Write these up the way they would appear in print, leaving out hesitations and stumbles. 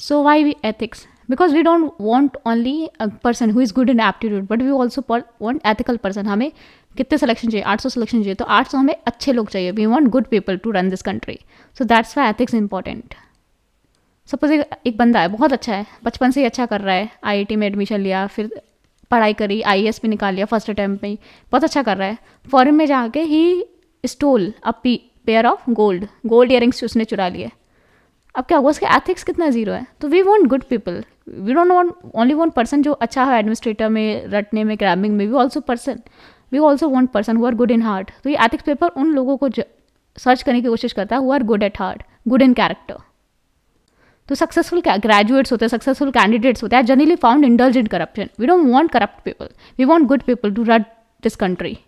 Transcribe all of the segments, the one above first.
So why we ethics? Because we don't want only a person who is good in aptitude, but we also want ethical person. हमें कितने selection चाहिए? 800 selection चाहिए, तो 800 हमें अच्छे लोग चाहिए. We want good people to run this country. So that's why ethics important. Suppose एक बंदा है, बहुत अच्छा है, बचपन से ही अच्छा कर रहा है, आईआईटी में एडमिशन लिया, फिर पढ़ाई करी, आईएएस भी निकाल लिया फर्स्ट अटैम्प्ट में ही, बहुत अच्छा कर रहा है. फॉरेन में जाके he stole a pair of gold earrings उसने चुरा लिए. अब क्या हुआ, उसके एथिक्स कितना जीरो है. तो we want good people. We don't want only one person जो अच्छा है एडमिनिस्ट्रेटर में, रटने में, क्रैमिंग में. We also want person who are good in heart. तो ये एथिक्स पेपर उन लोगों को सर्च करने की कोशिश करता है who are good at heart, good in character. तो सक्सेसफुल ग्रेजुएट्स होते हैं, सक्सेसफुल कैंडिडेट्स होते हैं, generally found indulge in corruption. We don't want corrupt people, we want good people to run this country.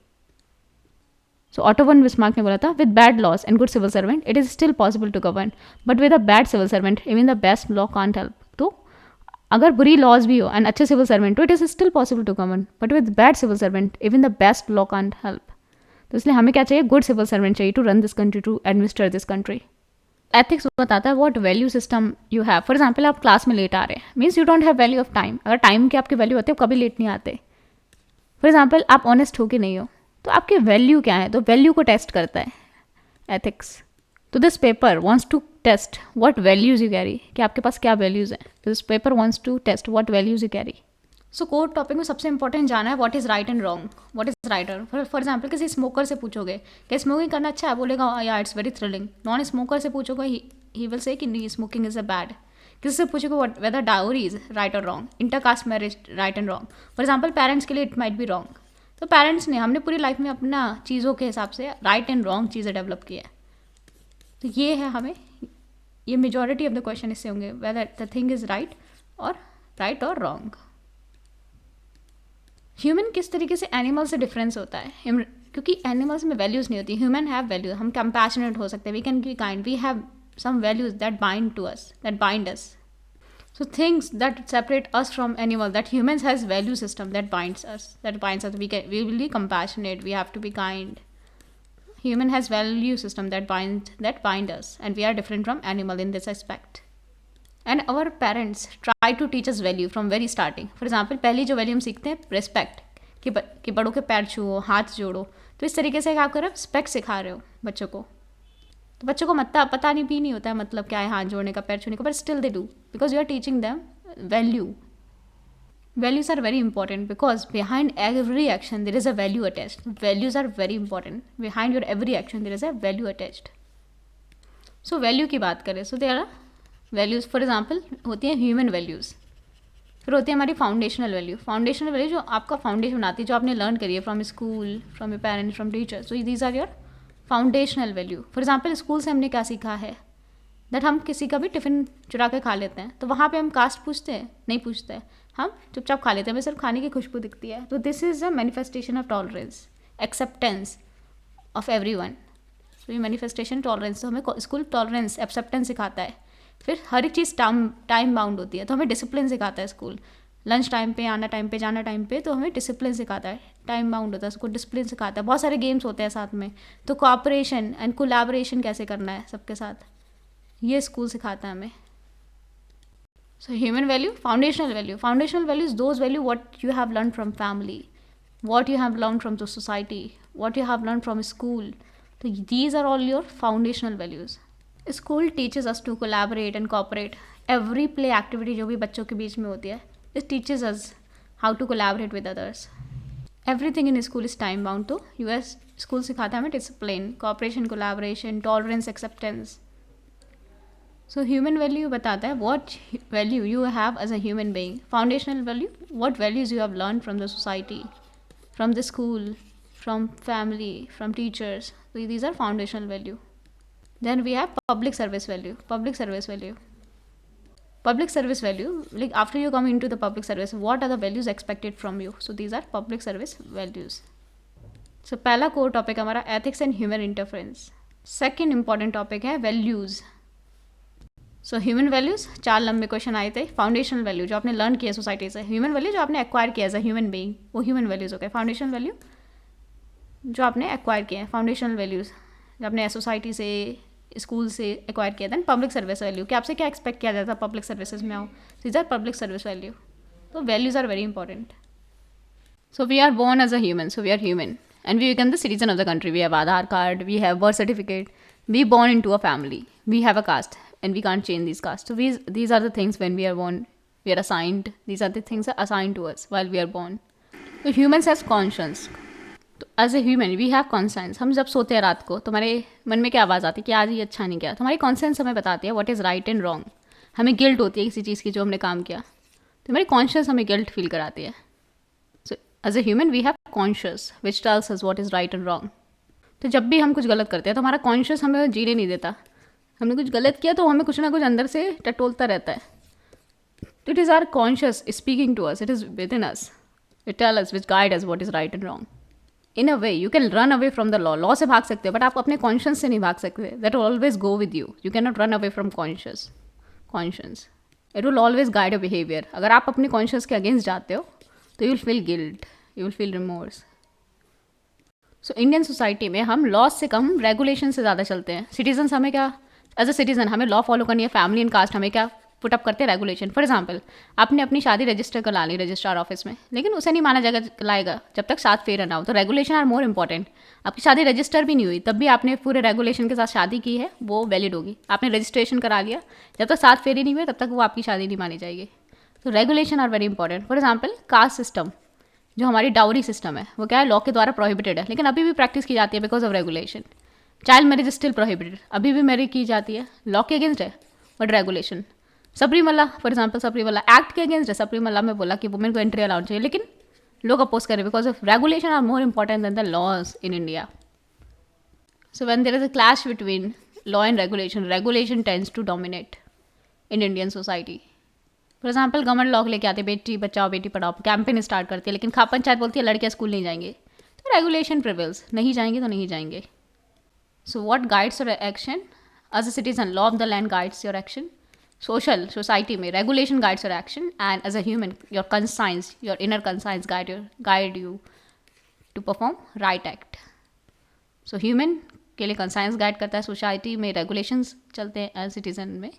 So Otto von Bismarck ने बोला था, with bad laws and good civil servant it is still possible to govern, but with a bad civil servant even the best law can't help. तो अगर बुरी laws भी हो and अच्छे civil servant हो, it is still possible to govern, but with bad civil servant even the best law can't help. तो इसलिए हमें क्या चाहिए? गुड सिविल सर्वेंट चाहिए to run this country, to administer this country. Ethics बताता है what value system you have. For example आप class में लेट आ रहे हैं, means you don't have value of time. अगर टाइम की आपकी वैल्यू होती है, कभी लेट नहीं आते. फॉर एग्जाम्पल आप ऑनेस्ट हो कि नहीं हो, तो आपकी वैल्यू क्या है? तो वैल्यू को टेस्ट करता है एथिक्स. तो this paper wants to test what values you carry, कि आपके पास क्या वैल्यूज हैं. तो this paper wants to test what values you carry. So core topic में सबसे इंपॉर्टेंट जाना है what is right and wrong. What is right और फॉर एग्जाम्पल किसी स्मोकर से पूछोगे कि स्मोकिंग करना अच्छा है, बोलेगा या it's very thrilling. Non smoker से पूछोगे, ही विल से कि स्मोकिंग इज अ बैड. किसी से पूछोगे वेदर डाउरी इज राइट और wrong, intercaste marriage right and wrong. For example parents के लिए इट माइट बी रॉन्ग. तो पेरेंट्स ने, हमने पूरी लाइफ में अपना चीज़ों के हिसाब से राइट एंड रॉन्ग चीज़ें डेवलप की है. तो ये है हमें, ये मेजॉरिटी ऑफ द क्वेश्चन इससे होंगे, whether the thing is right और रॉन्ग. ह्यूमन किस तरीके से एनिमल से डिफरेंस होता है, क्योंकि एनिमल्स में वैल्यूज़ नहीं होती. Human have value. हम कंपैशनेट हो सकते हैं, we can be kind, we have some values that bind us. So things that separate us from animal, that humans has value system that binds us. We will be compassionate, we have to be kind. Human has value system that bind us, and we are different from animal in this aspect. And our parents try to teach us value from very starting. For example, पहली जो value हम सीखते हैं respect, कि बड़ों के पैर छुओ, हाथ जोड़ो. तो इस तरीके से आप कर रहे हो, रिस्पेक्ट सिखा रहे हो बच्चों को. तो बच्चों को पता नहीं होता है मतलब क्या है हाथ जोड़ने का, पैर छूने का, but still they do because you are teaching them value. Values are very important because behind every action there is a value attached. Values are very important. Behind your every action there is a value attached. So value की बात करें, so there are values. For example होती हैं human values, फिर होती है हमारी foundational value. Foundational value जो आपका फाउंडेशन बनाती है, जो आपने लर्न करी है from school, from your parents, from teachers. So these are your foundational value. For example school से हमने क्या सीखा है, दैट हम किसी का भी टिफ़िन चुरा के खा लेते हैं. तो वहाँ पे हम कास्ट पूछते हैं? नहीं पूछते हैं, हम चुपचाप खा लेते हैं, हमें सिर्फ खाने की खुशबू दिखती है. तो this is a manifestation of tolerance, acceptance of every one. तो ये मैनिफेस्टेशन टॉलरेंस, तो हमें स्कूल टॉलरेंस, एक्सेप्टेंस सिखाता है. फिर हर एक चीज़ टाइम बाउंड होती है, तो हमें डिसिप्लिन सिखाता है स्कूल. लंच टाइम पे आना, टाइम पे जाना, टाइम पे, तो हमें डिसिप्लिन सिखाता है. टाइम बाउंड होता है, उसको डिसिप्लिन सिखाता है. बहुत सारे गेम्स होते हैं साथ में, तो कोऑपरेशन एंड कोलैबोरेशन कैसे करना है सबके साथ, ये स्कूल सिखाता है हमें. So human value, foundational value is those value what you have learn from family, what you have learn from the society, what you have learn from school. तो these are all your foundational values. School teaches us to collaborate and cooperate. Every play activity जो भी बच्चों के बीच में होती है, it teaches us how to collaborate with others. Everything in school is time bound. तो US school सिखाता है हमें discipline, cooperation, collaboration, tolerance, acceptance. So human value बताता है what value you have as a human being. Foundational value, what values you have learn from the society, from the school, from family, from teachers. So these are foundational value. Then we have public service value. Public service value, like after you come into the public service, what are the values expected from you? So these are public service values. So पहला core topic हमारा ethics and human interference. Second important topic है values. So human values, 4 लंबे question आए थे. Foundational value जो आपने learn किया society से, ह्यूमन वैल्यू जो आपने एक्वायर किया एज अ ह्यूमन बीइंग, वो ह्यूमन वैल्यूज हो गए. फाउंडेशनल वैल्यू जो आपने एक्वायर किया है, फाउंडेशनल वैल्यूज जो आपने सोसाइटी से स्कूल से एक्वायर किया। दैन पब्लिक सर्विस वैल्यू, कि आपसे क्या एक्सपेक्ट किया जाता है पब्लिक सर्विसेज में आओ, these are public service value. तो values are very important. So we are born as a human, so we are human, and we become the citizen of the country. We have Aadhaar card, we have birth certificate, we born into a family, we have a caste, and we can't change these castes. So these are the things when we are born, we are assigned. These are the things that are assigned to us while we are born. So humans have conscience. तो as a human we have conscience. हम जब सोते हैं रात को, तुम्हारे मन में क्या आवाज़ आती है कि आज ये अच्छा नहीं किया, तुम्हारी कॉन्सेंस हमें बताती है what is right and wrong. हमें गिल्ट होती है किसी चीज़ की जो हमने काम किया, तो हमारी कॉन्शियस हमें गिल्ट फील कराती है। So as a human we have conscious which tells us what is right and wrong. तो जब भी हम कुछ गलत करते हैं तो हमारा कॉन्शियस हमें जीने नहीं देता। हमने कुछ गलत किया तो हमें कुछ ना कुछ अंदर से टटोलता रहता है। It is our conscious speaking to us, it is within us, it tell us which guide us what is right and wrong. In a way you can run away from the law, law से भाग सकते हो but आप अपने conscious से नहीं भाग सकते। That will always go with you, you can not run away from conscious, it will always guide your behaviour. अगर आप अपने कॉन्शियस के अगेंस्ट जाते हो तो you will feel guilt, you will feel remorse. So Indian society में हम laws से कम रेगुलेशन से ज़्यादा चलते हैं। सिटीजन्स हमें क्या, एज अ सिटीजन हमें लॉ फॉलो करनी है, फैमिली एंड कास्ट हमें क्या पुट अप करते हैं रेगुलेशन। फॉर एग्जाम्पल आपने अपनी शादी रजिस्टर करा ली रजिस्ट्रार ऑफिस में, लेकिन उसे नहीं माना जाएगा लाएगा जब तक 7 फेरा ना हो। तो रेगुलेशन आर मोर इंपॉर्टेंट। आपकी शादी रजिस्टर भी नहीं हुई तब भी आपने पूरे रेगुलेशन के साथ शादी की है, वो वैलिड होगी। आपने रजिस्ट्रेशन करा लिया, जब तक 7 फेरे नहीं हुए तब तक वो आपकी शादी नहीं मानी जाएगी। तो regulation are very important. For example caste system, जो हमारी डाउरी सिस्टम है वो क्या है, लॉ के द्वारा प्रोहिबिटेड है, लेकिन अभी भी प्रैक्टिस की जाती है because of regulation. Child marriage still prohibited, अभी भी मैरिज की जाती है, लॉ के अगेंस्ट है but regulation. Sabarimala for example, Sabarimala act के अगेंस्ट है। सबरीमला में बोला कि वुमेन को एंट्री अलाउड चाहिए, लेकिन लोग अपोज करें because of regulation are more important than the laws in India. So when there is a clash between law and regulation, regulation tends to dominate in Indian society. For example government law लेके आते, Beti Bachao Beti Padhao campaign start करती है, लेकिन खाप पंचायत बोलती है लड़कियां school नहीं जाएंगे, तो रेगुलेशन प्रिवेल्स, नहीं जाएंगे तो नहीं जाएंगे। So what guides your action as a citizen, law of the land guides your action. Social society में regulation guides your action, and as a human your conscience, your inner conscience guide you to perform right act. So human के लिए conscience guide करता है, society में regulations चलते हैं, as citizen में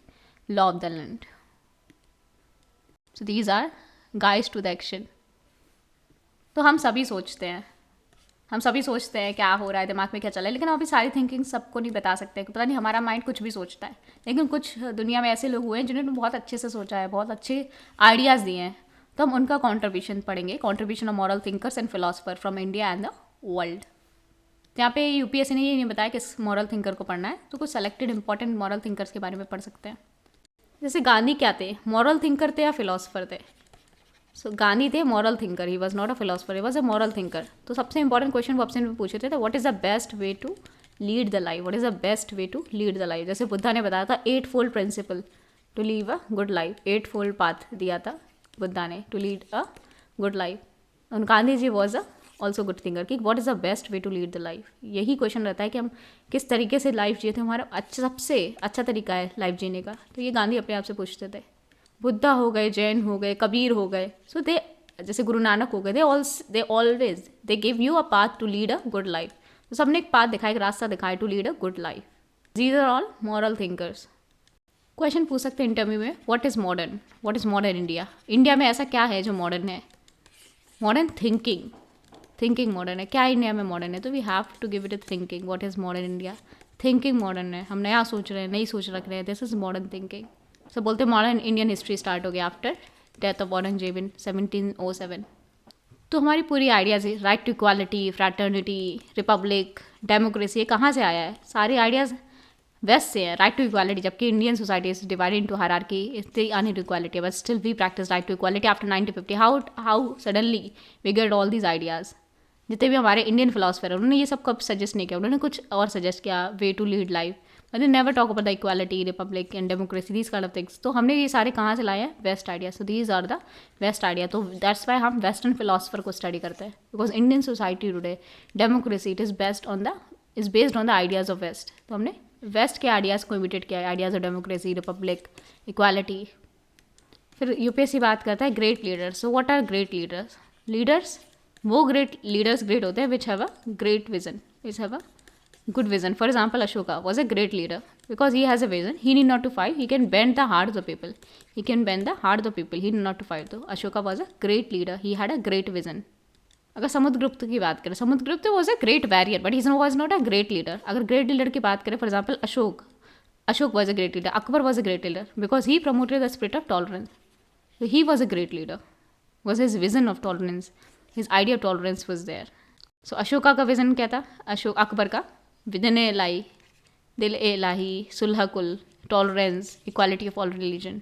law of the land. So these are guides to the action. तो हम सभी सोचते हैं क्या हो रहा है, दिमाग में क्या चल रहा है, लेकिन अभी सारी थिंकिंग सबको नहीं बता सकते। पता नहीं हमारा माइंड कुछ भी सोचता है, लेकिन कुछ दुनिया में ऐसे लोग हुए हैं जिन्होंने बहुत अच्छे से सोचा है, बहुत अच्छे आइडियाज़ दिए हैं। तो हम उनका कॉन्ट्रीब्यूशन पढ़ेंगे, contribution of moral thinkers and philosopher from India and the world. यहाँ पे यूपीएससी ने ये नहीं बताया किस मॉरल थिंकर को पढ़ना है, तो कुछ सेलेक्टेड इंपॉर्टेंट मॉरल थिंकर्स के बारे में पढ़ सकते हैं। जैसे गांधी क्या थे, मॉरल थिंकर थे या फिलोसफर थे? सो गांधी थे moral thinker, he was not a philosopher, he was a moral thinker. तो सबसे इंपॉर्टेंट क्वेश्चन वो ऑप्शन में पूछे थे, what is the best way to lead the life, what is the best way to lead the life. जैसे बुद्धा ने बताया था 8 fold principle to live a good life, 8 fold path दिया था बुद्धा ने to lead a good life. और Gandhi ji was a also good thinker कि what is the best way to lead the life. यही क्वेश्चन रहता है कि हम किस तरीके से लाइफ जिए थे, हमारा सबसे अच्छा तरीका है लाइफ जीने का। तो ये गांधी अपने आप से पूछते थे। बुद्धा हो गए, जैन हो गए, कबीर हो गए, सो दे, जैसे गुरु नानक हो गए, they always they give you a path to lead a good life. तो सबने एक पाथ दिखाया, एक रास्ता दिखाया to lead a good life. These are all moral thinkers. Question पूछ सकते हैं इंटरव्यू में, what is modern, what is modern India. India में ऐसा क्या है जो मॉडर्न है? मॉडर्न थिंकिंग मॉडर्न है। क्या इंडिया में मॉडर्न है? तो we have to give it a thinking. What is modern India? Thinking modern है, हम नया सोच रहे हैं, नई सोच रख रहे हैं, this is modern thinking. So बोलते मॉडर्न इंडियन हिस्ट्री स्टार्ट हो गया after death of Aurangzeb in 1707। तो हमारी पूरी ideas, right to equality, fraternity, republic, democracy, ये कहाँ से आया है? सारे आइडियाज़ वेस्ट से है, राइट टू इक्वालिटी। जबकि Indian society is divided into hierarchy, it's un equality, but still we practice right to equality after 1950। How suddenly we get all these ideas. जितने भी हमारे इंडियन फिलोसफर है उन्होंने ये सब कब सजेस्ट नहीं किया, उन्होंने कुछ और सजेस्ट किया, way to lead life, but they never talk about the equality, republic and democracy, these kind of things. तो हमने ये सारे कहाँ से लाए हैं? West idea. So these are the west idea. तो दैट्स वाई हम वेस्टर्न फिलोसफर को स्टडी करते हैं, because Indian society today democracy it is based on the ideas of west. तो हमने वेस्ट के आइडियाज़ को इमिटेट किया है, ideas of democracy, republic, equality. फिर यूपीएससी बात करता है great leaders. So what are great leaders? Leaders, वो ग्रेट लीडर्स ग्रेट होते हैं which have a great vision, which have a good vision. For example Ashoka was a great leader, because he has a vision. He need not to fight. He can bend the heart of the people. He can bend the heart of the people. He need not to fight. तो Ashoka was a great leader. He had a great vision. अगर समुद्रगुप्त की बात करें, Samudragupta was a great warrior but he was not a great leader. अगर great leader की बात करें, for example Ashok was a great leader, Akbar was a great leader because he promoted the spirit of tolerance. He was a great leader. Was his vision of tolerance, his idea of tolerance was there. So Ashoka का vision क्या था? अकबर का within ए लाई, दिल ए लाही, सुलह कुल, tolerance, equality of all religion.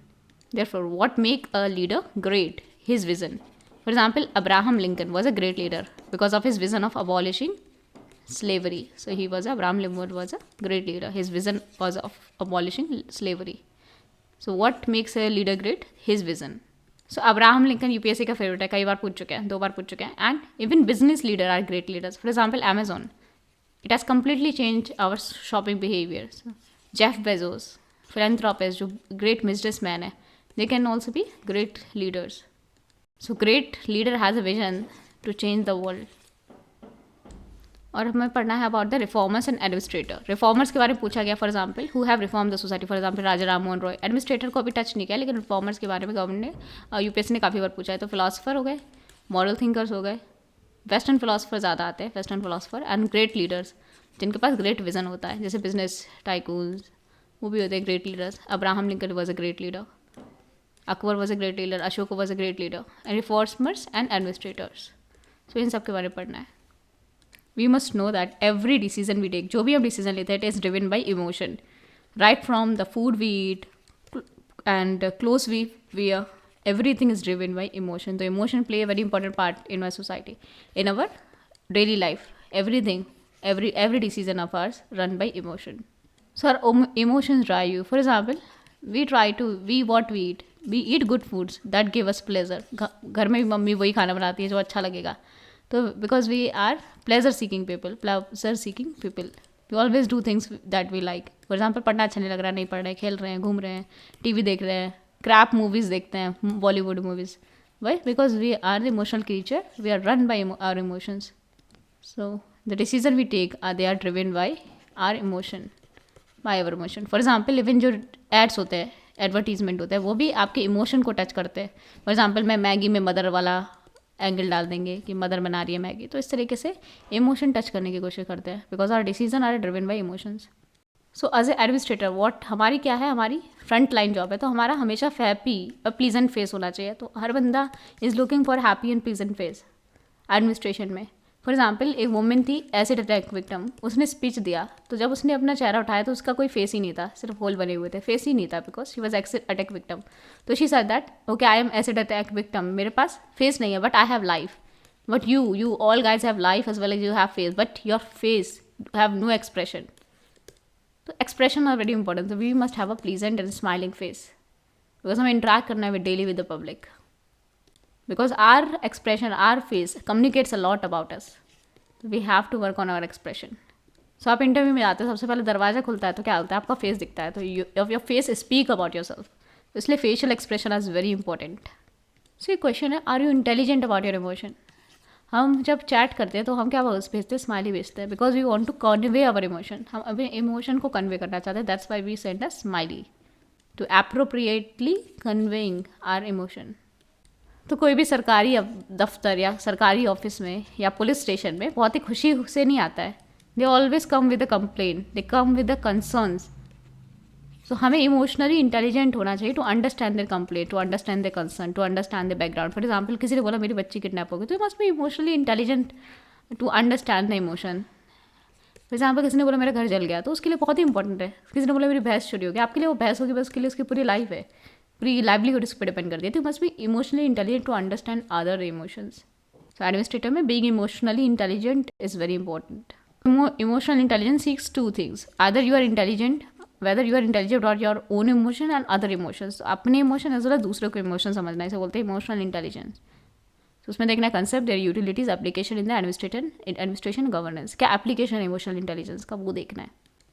Therefore, what make a leader great? His vision. For example, Abraham Lincoln was a great leader because of his vision of abolishing slavery. So Abraham Lincoln was a great leader. His vision was of abolishing slavery. So what makes a leader great? His vision. So Abraham Lincoln UPSC का favourite है, कई बार पूछ चुके हैं, 2 बार पूछ चुके हैं. And even business leader are great leaders. For example Amazon. It has completely changed our shopping behavior. So, Jeff Bezos, philanthropist, जो great businessman है, they can also be great leaders. So great leader has a vision to change the world. और हमें पढ़ना है about the reformers and administrator. Reformers के बारे में पूछा गया, for example who have reform the society. For example Raja Ram Mohan Roy. Administrator को अभी टच नहीं किया, लेकिन रिफॉर्मर्स के बारे में गवर्नमेंट ने यूपीएससी ने काफ़ी बार पूछा है. तो फिलासफर हो गए, मॉरल थिंकर्स हो गए, वेस्टर्न फिलासफर ज़्यादा आते हैं, western philosopher and great leaders जिनके पास ग्रेट विजन होता है, जैसे बिजनेस टाइकून्स, वो भी होते हैं great leaders. Abraham Lincoln was a great leader. Akbar was a great leader. Ashok was a great leader. And reformers and administrators. So इन सब के बारे में पढ़ना है. We must know that every decision we take, जो भी हम डिसीजन लेते हैं, it is driven by emotion. Right from the food we eat and cloth we wear, everything is driven by emotion. So emotion play a very important part in our society, in our daily life. Everything, every decision of ours run by emotion. So our emotions drive you. For example, what we eat. We eat good foods that give us pleasure. घर में भी mummy वही खाना बनाती है जो अच्छा लगेगा. तो because we are pleasure seeking people, we always do things that we like. For example, पढ़ना अच्छा नहीं लग रहा, नहीं पढ़ रहे, खेल रहे हैं, घूम रहे हैं, टीवी देख रहे हैं, क्रैप मूवीज़ देखते हैं, Bollywood movies. Why? Because we are the emotional creature, we are run by our emotions. So the decision we take they are driven by our emotion, by our emotion. For example even जो ads होते हैं, advertisement होता है, वो भी आपके emotion को touch करते हैं. फॉर एग्जाम्पल मैं मैगी में मदर वाला एंगल डाल देंगे कि मदर बना रही है मैगी, तो इस तरीके से इमोशन टच करने की कोशिश करते हैं, because our decision are driven by emotions. So as a administrator what हमारी क्या है, हमारी फ्रंट लाइन जॉब है, तो हमारा हमेशा हैप्पी और प्लीजेंट फेस होना चाहिए. तो हर बंदा is looking for happy and pleasant face administration में. फॉर एग्जाम्पल एक वुमेन थी एसिड अटैक विक्टिम, उसने स्पीच दिया, तो जब उसने अपना चेहरा उठाया तो उसका कोई फेस ही नहीं था, सिर्फ होल बने हुए थे, फेस ही नहीं था, because she was acid attack victim. तो she said that okay I am acid attack victim, मेरे पास फेस नहीं है but I have life. But you all guys have life as well as you have face, but your face have no expression. तो expression are very important. तो we must have a pleasant and smiling face, because हमें interact करना है daily with the public, because our expression, our face communicates a lot about us. We have to work on our expression. So आप interview में जाते हो, सबसे पहले दरवाजा खुलता है तो क्या होता है, आपका फेस दिखता है, तो your face speak about yourself. इसलिए facial expression is very important. So ये क्वेश्चन है, are you intelligent about your emotion. हम जब चैट करते हैं तो हम क्या वर्ड्स भेजते हैं, स्माइली भेजते हैं, because we want to convey our emotion. हम अपने इमोशन को कन्वे करना चाहते हैं, that's why we send a smiley to appropriately conveying our emotion. तो कोई भी सरकारी दफ्तर या सरकारी ऑफिस में या पुलिस स्टेशन में बहुत ही खुशी से नहीं आता है. They always come with a complain, they come with a concerns. So हमें इमोशनली इंटेलिजेंट होना चाहिए to understand their complaint, to understand their concern, to understand their background. For example किसी ने बोला मेरी बच्ची किडनैप हो गई, तो you must be emotionally intelligent to understand the emotion. For example किसी ने बोला मेरा घर जल गया, तो उसके लिए बहुत ही इंपॉर्टेंट है. किसी ने बोला मेरी भैंस चोरी हो गई, आपके लिए वो भैंस होगी, बस उसके लिए उसकी पूरी लाइफ है, पूरी लाइवलीहुड उस पर डिपेंड करती है. तो you must be emotionally intelligent to understand other emotions. So administrator में being emotionally intelligent is very important. Emotional intelligence seeks two things. Either you are intelligent, whether you are intelligent about your own emotion and other emotions. तो अपने emotion as well as दूसरों के emotion समझना, इसे बोलते हैं emotional intelligence. तो उसमें देखना concept, their utilities, application in the administration governance. क्या एप्लीकेशन है इमोशनल इंटेलिजेंस का, वो देखना है.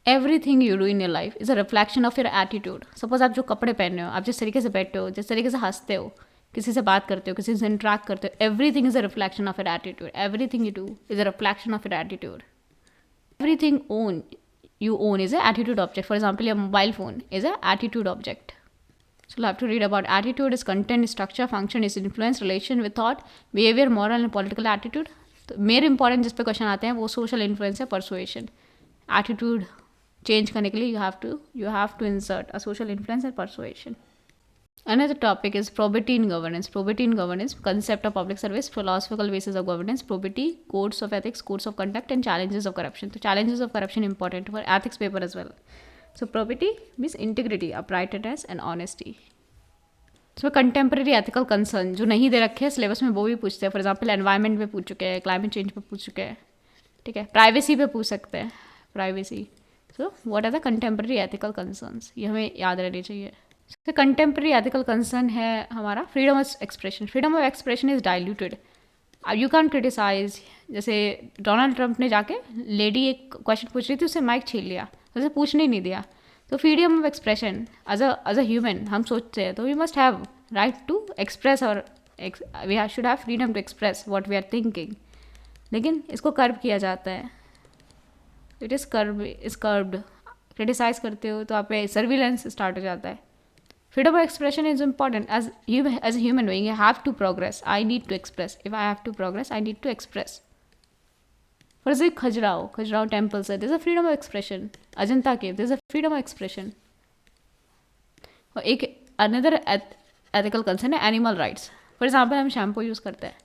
Everything you do in your life is a reflection of your attitude. Suppose आप जो कपड़े पहन रहे हो, आप जिस तरीके से बैठते हो, जिस तरीके से हंसते हो, किसी से बात करते हो, किसी से इंटरेक्ट करते हो, everything is a reflection of your attitude. Everything you do is a reflection of your attitude. Everything own you own is an attitude object. For example, your mobile phone is an attitude object. So you'll have to read about attitude is content, structure, function, is influence, relation with thought, behavior, moral and political attitude. तो मेरे important जिस पे question आते हैं वो social influence है, persuasion. Attitude change करने के लिए you have to insert a social influence and persuasion. Another topic is probity in governance. Probity in governance, concept of public service, philosophical basis of governance, probity, codes of ethics, codes of conduct, and challenges of corruption. So challenges of corruption important for ethics paper as well. So probity means integrity, uprightness, and honesty. So contemporary ethical concern जो नहीं दे रखे हैं syllabus में वो भी पूछते हैं. For example environment पे पूछ चुके हैं, क्लाइमेट चेंज पे पूछ चुके हैं, ठीक है. प्राइवेसी पे पूछ सकते हैं, privacy. So what are the contemporary ethical concerns, ये हमें याद रहनी चाहिए. तो कंटेम्प्रेरी एथिकल कंसर्न है हमारा freedom of expression. Freedom of expression is diluted. You can criticise. जैसे डोनाल्ड ट्रंप ने जाके लेडी एक क्वेश्चन पूछ रही थी, उससे माइक छीन लिया, उसे पूछने ही नहीं दिया. तो freedom of expression as a human हम सोचते हैं तो we must have right to express और we should have freedom to express what we are thinking. लेकिन इसको कर्व किया जाता है. It is curved. क्रिटिसाइज करते हो तो आप पे सर्विलेंस स्टार्ट हो जाता है. Freedom of expression is important. As a human being you have to progress. I need to express. If I have to progress I need to express. For example Khajuraho temples है, this a freedom of expression. Ajanta cave, this a freedom of expression. और एक another ethical concern है animal rights. For example हम shampoo use करते हैं,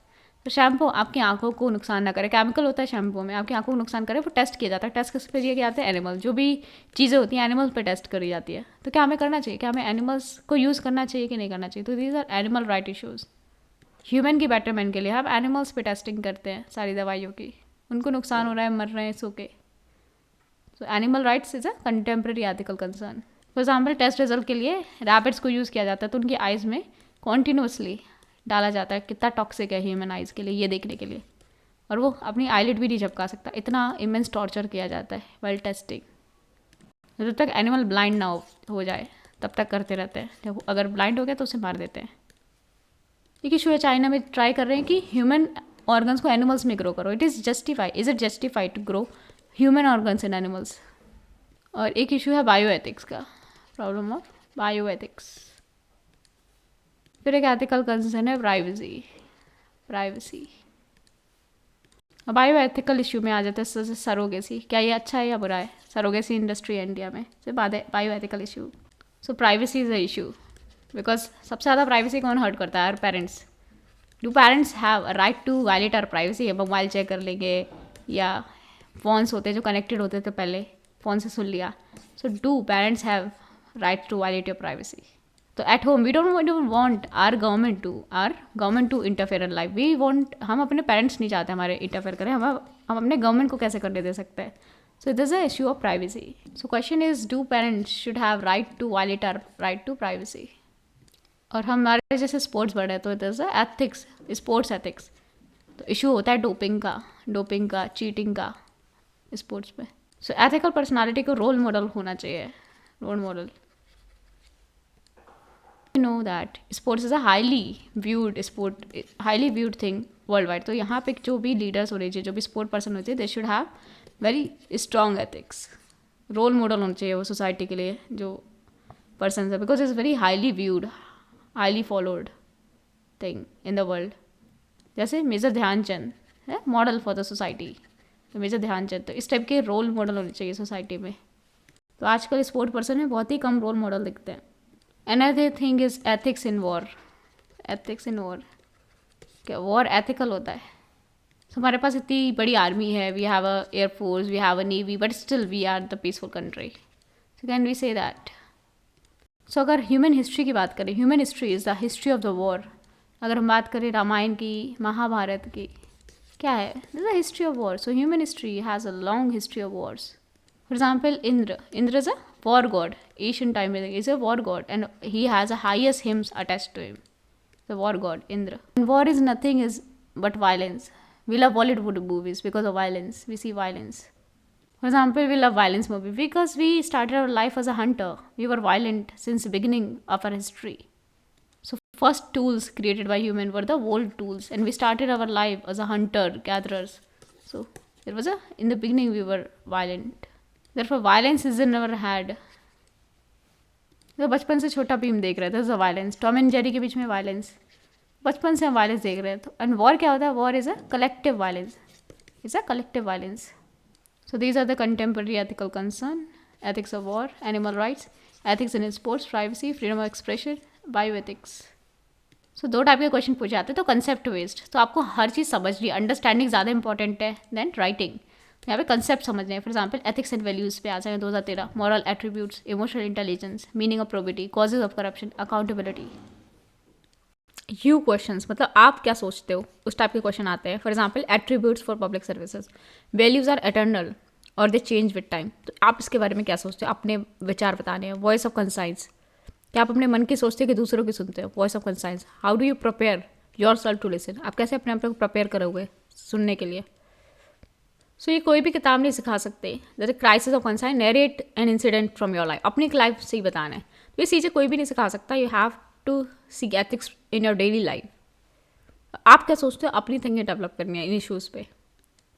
तो shampoo आपकी आंखों को नुकसान ना करे. केमिकल होता है शैम्पू में, आपकी आंखों को नुकसान करे, वो टेस्ट किया जाता है. टेस्ट किस पे किया जाता है? एनिमल. जो भी चीज़ें होती हैं एनिमल पे टेस्ट करी जाती है. तो क्या हमें करना चाहिए? क्या हमें एनिमल्स को यूज़ करना चाहिए कि नहीं करना चाहिए? तो these are animal right issues. Human की बेटरमेंट के लिए हम एनिमल्स पे टेस्टिंग करते हैं सारी दवाइयों की. उनको नुकसान हो रहा है, मर रहे हैं, सो के. So animal rights is a contemporary ethical concern. For example test result के लिए रैबिट्स को यूज़ किया जाता है, तो उनकी आइज़ में कॉन्टीन्यूसली डाला जाता है कितना टॉक्सिक है ह्यूमन आइज़ के लिए, ये देखने के लिए. और वो अपनी आईलिड भी नहीं झपका सकता. इतना इमेंस टॉर्चर किया जाता है वाइल टेस्टिंग. जब तक एनिमल ब्लाइंड ना हो जाए तब तक करते रहते हैं. जब अगर ब्लाइंड हो गया तो उसे मार देते हैं. एक इशू है चाइना में, ट्राई कर रहे हैं कि ह्यूमन ऑर्गन्स को एनिमल्स में ग्रो करो. It is justified to grow human organs in animals. और एक इशू है बायो एथिक्स का, प्रॉब्लम ऑफ बायो एथिक्स. फिर एक एथिकल कंसर्न है प्राइवेसी. अब बायो एथिकल इशू में आ जाते हैं सरोगेसी. क्या ये अच्छा है या बुरा है? सरोगेसी इंडस्ट्री है इंडिया में, सिर्फ bio ethical issue. So privacy is a issue because सबसे ज़्यादा प्राइवेसी कौन हर्ट करता है? Our parents. Do parents have a right to violate our privacy? Mobile check कर लेंगे, या फ़ोन्स होते जो कनेक्टेड होते थे पहले, फ़ोन से सुन लिया. So do parents have right to violate your privacy? तो at home we don't want our government to interfere in life. We want, हम अपने पेरेंट्स नहीं चाहते हमारे इंटरफेयर करें. हम अपने गवर्नमेंट को कैसे करने दे सकते हैं? So this is a issue of privacy. So question is, do parents should have right to violate our right to privacy? और हमारे जैसे स्पोर्ट्स बढ़े तो this is ethics, sports ethics. तो इशू होता है डोपिंग का, चीटिंग का स्पोर्ट्स में. सो एथिकल पर्सनालिटी को रोल मॉडल होना चाहिए. Role model. know that sports is a highly viewed thing worldwide. तो यहाँ पे जो भी लीडर्स हो रही है, जो भी स्पोर्ट पर्सन होते हैं, they should have very strong ethics. Role model होना चाहिए वो सोसाइटी के लिए जो पर्सन है, because it's very highly viewed, highly followed thing in the world. जैसे मेजर ध्यानचंद है मॉडल फॉर द सोसाइटी. तो मेजर ध्यानचंद, तो इस टाइप के रोल मॉडल होने चाहिए सोसाइटी में. तो आजकल स्पोर्ट पर्सन में बहुत ही कम रोल मॉडल दिखते हैं. Another thing is ethics in war. क्या वॉर एथिकल होता है? So, हमारे पास इतनी बड़ी आर्मी है, we have a air force, we have a navy, but still we are the peaceful country. So can we say that? So अगर human history की बात करें, human history is the history of the war. अगर हम बात करें रामायण की, महाभारत की, क्या है? This is the history of war. So human history has a long history of Wars. For example, Indra is a war god. Ancient time is a war god, and he has a highest hymns attached to him. The war god Indra. And war is nothing but violence. We love Bollywood movies because of violence. We see violence. For example, we love violence movies because we started our life as a hunter. We were violent since the beginning of our history. So first tools created by human were the old tools, and we started our life as a hunter gatherers. So in the beginning we were violent. Therefore violence is never had. तो बचपन से छोटा भीम देख रहे थे the violence, Tom and Jerry के बीच में violence, बचपन से हम वायलेंस देख रहे हैं. तो एंड वॉर क्या होता है? War is a collective violence, is a collective violence. So these are the contemporary ethical concern: ethics of war, animal rights, ethics in sports, privacy, freedom of expression, bioethics. So दो type के question पूछे जाते हैं. तो concept based, तो आपको हर चीज़ समझनी है, अंडरस्टैंडिंग ज़्यादा इंपॉर्टेंट है देन राइटिंग. यहाँ पे कंसेप्ट समझने हैं. For example ethics and values पे आ जाए 2013, moral attributes, emotional intelligence, meaning of probity, causes of corruption, accountability. You questions मतलब आप क्या सोचते हो, उस टाइप के क्वेश्चन आते हैं. For example attributes for public services, values are eternal और दे चेंज विद टाइम. तो आप इसके बारे में क्या सोचते हो, अपने विचार बताने हैं. वॉइस ऑफ कंसाइंस, क्या आप अपने मन की सोचते हो कि दूसरों की सुनते हो. Voice of conscience, how do you prepare yourself to listen, आप कैसे अपने आप को प्रिपेयर करोगे सुनने के लिए. सो ये कोई भी किताब नहीं सिखा सकते. जैसे crisis of consign, narrate an incident from your life, अपनी लाइफ से ही बताना है. तो ये चीज़ें कोई भी नहीं सिखा सकता. You have to see ethics in your daily life. आप क्या सोचते हो, अपनी थिंकिंग डेवलप करनी है इन इशूज़ पे,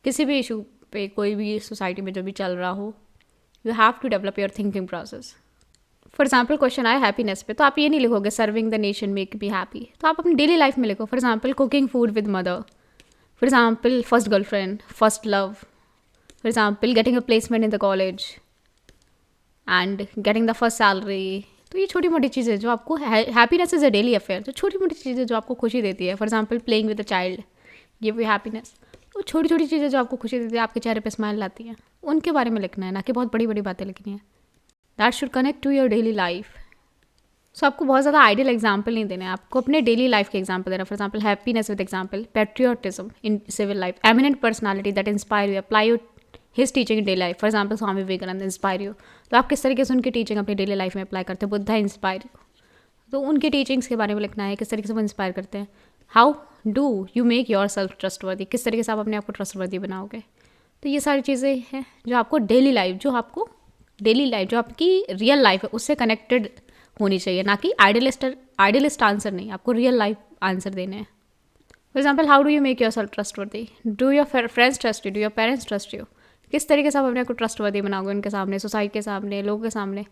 किसी भी इशू पे, कोई भी सोसाइटी में जो भी चल रहा हो. You have to develop your thinking process. For example question आया हैप्पीनेस पे, तो आप ये नहीं लिखोगे serving the nation make be happy. तो आप अपनी डेली लाइफ में लिखो. For example cooking food with mother, for example first girlfriend, first love, for example getting a placement in the college and getting the first salary. तो ये छोटी मोटी चीज़ें जो आपको, happiness is a daily affair. तो छोटी मोटी चीज़ें जो आपको खुशी देती है. For example playing with a child give you happiness. वो छोटी छोटी चीज़ें जो आपको खुशी देती है, आपके चेहरे पे स्माइल लाती हैं, उनके बारे में लिखना है, ना कि बहुत बड़ी बड़ी बातें लिखनी है. That should connect to your daily life. So आपको बहुत ज़्यादा आइडियल एग्जाम्पल नहीं देना है, आपको अपने डेली लाइफ के एग्जाम्पल देना. For example happiness with example, patriotism in civil life, eminent personality that inspire you, apply you his teaching in daily life. For example Swami Vivekananda inspire you. तो आप किस तरीके से उनकी टीचिंग अपनी डेली लाइफ में अप्लाई करते हैं. बुद्धा इंस्पायर यू, तो उनकी टीचिंग्स के बारे में लिखना है, किस तरीके से वो इंस्पायर करते हैं. How do you make your self trustworthy, किस तरीके से आप अपने आप को ट्रस्टवर्दी बनाओगे. तो ये सारी चीज़ें हैं जो आपको डेली लाइफ, जो आपकी रियल लाइफ है उससे कनेक्टेड होनी चाहिए, ना कि आइडियलिस्ट आंसर नहीं, आपको रियल लाइफ आंसर देने हैं. For example how do you make your self trustworthy, do your friends trust you, do your parents trust you, किस तरीके से आप अपने आप को ट्रस्टवर्दी बनाओगे उनके सामने, सोसाइटी के सामने, लोगों के सामने.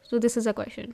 So this is a question.